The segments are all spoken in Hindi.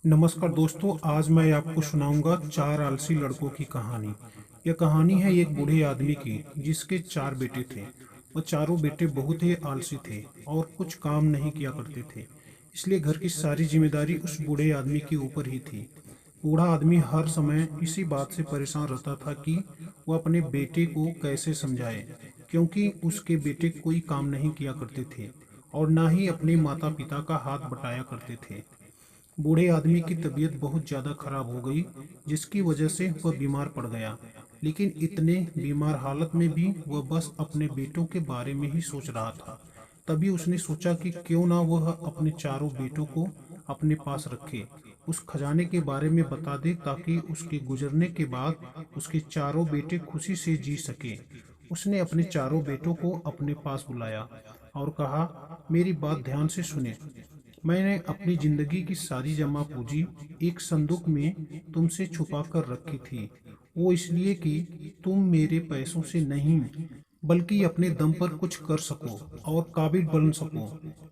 नमस्कार दोस्तों, आज मैं आपको सुनाऊंगा चार आलसी लड़कों की कहानी। यह कहानी है एक बूढ़े आदमी की जिसके चार बेटे थे। वह चारों बेटे बहुत ही आलसी थे और कुछ काम नहीं किया करते थे। इसलिए घर की सारी जिम्मेदारी उस बूढ़े आदमी के ऊपर ही थी। बूढ़ा आदमी हर समय इसी बात से परेशान रहता था कि वह अपने बेटे को कैसे समझाए, क्योंकि उसके बेटे कोई काम नहीं किया करते थे और ना ही अपने माता पिता का हाथ बटाया करते थे। बूढ़े आदमी की तबीयत बहुत ज़्यादा खराब हो गई, जिसकी वजह से वह बीमार पड़ गया। लेकिन इतने बीमार हालत में भी वह बस अपने बेटों के बारे में ही सोच रहा था। तभी उसने सोचा कि क्यों ना वह अपने चारों बेटों को अपने पास रखे, उस खजाने के बारे में बता दे ताकि उसके गुजरने के बाद उसके चारों बेटे खुशी से जी सके। उसने अपने चारों बेटों को अपने पास बुलाया और कहा, मेरी बात ध्यान से सुने। मैंने अपनी जिंदगी की सारी जमा पूंजी एक संदूक में तुमसे छुपा कर रखी थी। वो इसलिए कि तुम मेरे पैसों से नहीं, बल्कि अपने दम पर कुछ कर सको और काबिल बन सको।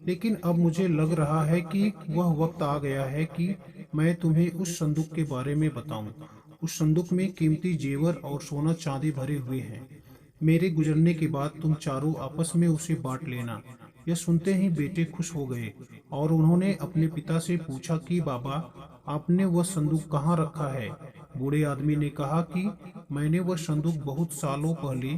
लेकिन अब मुझे लग रहा है कि वह वक्त आ गया है कि मैं तुम्हें उस संदूक के बारे में बताऊं। उस संदूक में कीमती जेवर और सोना चांदी भरे हुए हैं। मेरे गुजरने के बाद तुम चारों आपस में उसे बांट लेना। यह सुनते ही बेटे खुश हो गए और उन्होंने अपने पिता से पूछा कि बाबा, आपने वह संदूक कहाँ रखा है? बूढ़े आदमी ने कहा कि मैंने वह संदूक बहुत सालों पहले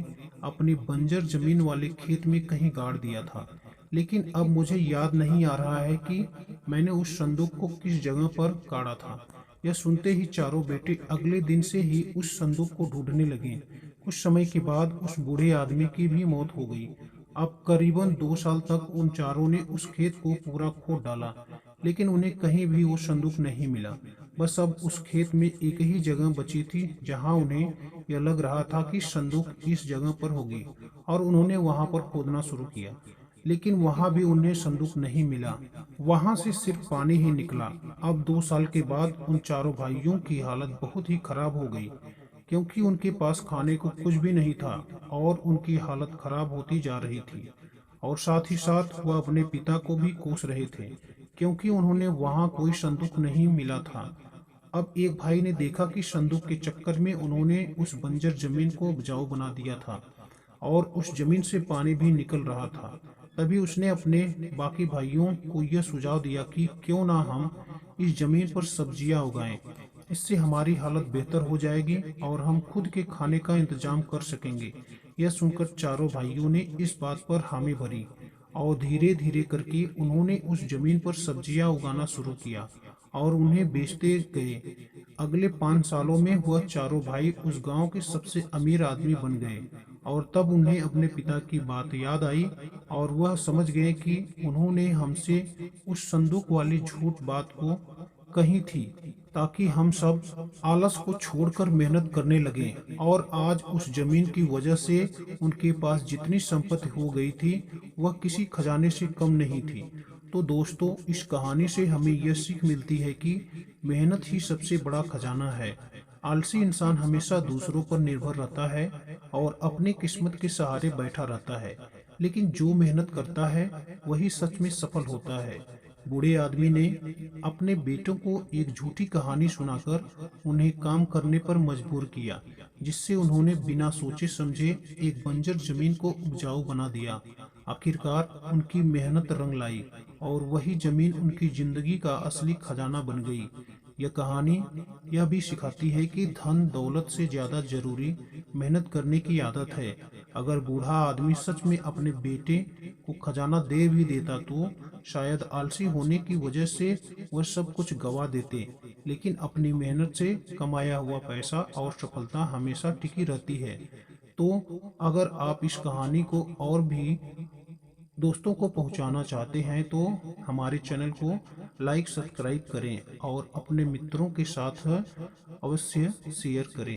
अपनी बंजर जमीन वाले खेत में कहीं गाड़ दिया था, लेकिन अब मुझे याद नहीं आ रहा है कि मैंने उस संदूक को किस जगह पर गाड़ा था। यह सुनते ही चारों बेटे अगले दिन से ही उस संदूक को ढूंढने लगे। कुछ समय के बाद उस बूढ़े आदमी की भी मौत हो गई। अब करीबन 2 साल तक उन चारों ने उस खेत को पूरा खोद डाला, लेकिन उन्हें कहीं भी वो संदूक नहीं मिला। बस अब उस खेत में एक ही जगह बची थी जहां उन्हें यह लग रहा था कि संदूक इस जगह पर होगी, और उन्होंने वहां पर खोदना शुरू किया। लेकिन वहां भी उन्हें संदूक नहीं मिला। वहां से सिर्फ पानी ही निकला। अब 2 साल के बाद उन चारों भाइयों की हालत बहुत ही खराब हो गई, क्योंकि उनके पास खाने को कुछ भी नहीं था और उनकी हालत खराब होती जा रही थी। और साथ ही साथ वह अपने पिता को भी कोस रहे थे, क्योंकि उन्होंने वहां कोई संदूक नहीं मिला था। अब एक भाई ने देखा कि संदूक के चक्कर में उन्होंने उस बंजर जमीन को उपजाऊ बना दिया था और उस जमीन से पानी भी निकल रहा था। तभी उसने अपने बाकी भाइयों को यह सुझाव दिया कि क्यों ना हम इस जमीन पर सब्जियां उगाएं। इससे हमारी हालत बेहतर हो जाएगी और हम खुद के खाने का इंतजाम कर सकेंगे। यह सुनकर चारों भाइयों ने इस बात पर हामी भरी और धीरे धीरे करके उन्होंने उस जमीन पर सब्जियां उगाना शुरू किया और उन्हें बेचते गए। अगले 5 सालों में वह चारों भाई उस गांव के सबसे अमीर आदमी बन गए। और तब उन्हें अपने पिता की बात याद आई और वह समझ गए कि उन्होंने हमसे उस संदूक वाली झूठ बात को कही थी, ताकि हम सब आलस को छोड़कर मेहनत करने लगें। और आज उस जमीन की वजह से उनके पास जितनी संपत्ति हो गई थी, वह किसी खजाने से कम नहीं थी। तो दोस्तों, इस कहानी से हमें यह सीख मिलती है कि मेहनत ही सबसे बड़ा खजाना है। आलसी इंसान हमेशा दूसरों पर निर्भर रहता है और अपनी किस्मत के सहारे बैठा रहता है, लेकिन जो मेहनत करता है वही सच में सफल होता है। बूढ़े आदमी ने अपने बेटों को एक झूठी कहानी सुनाकर उन्हें काम करने पर मजबूर किया, जिससे उन्होंने बिना सोचे समझे एक बंजर जमीन को उपजाऊ बना दिया। आखिरकार उनकी मेहनत रंग लाई और वही जमीन उनकी जिंदगी का असली खजाना बन गई। यह कहानी यह भी सिखाती है कि धन दौलत से ज्यादा जरूरी मेहनत करने की आदत है। अगर बूढ़ा आदमी सच में अपने बेटे को खजाना दे भी देता तो शायद आलसी होने की वजह से वह सब कुछ गवा देते, लेकिन अपनी मेहनत से कमाया हुआ पैसा और सफलता हमेशा टिकी रहती है। तो अगर आप इस कहानी को और भी दोस्तों को पहुंचाना चाहते हैं तो हमारे चैनल को लाइक सब्सक्राइब करें और अपने मित्रों के साथ अवश्य शेयर करें।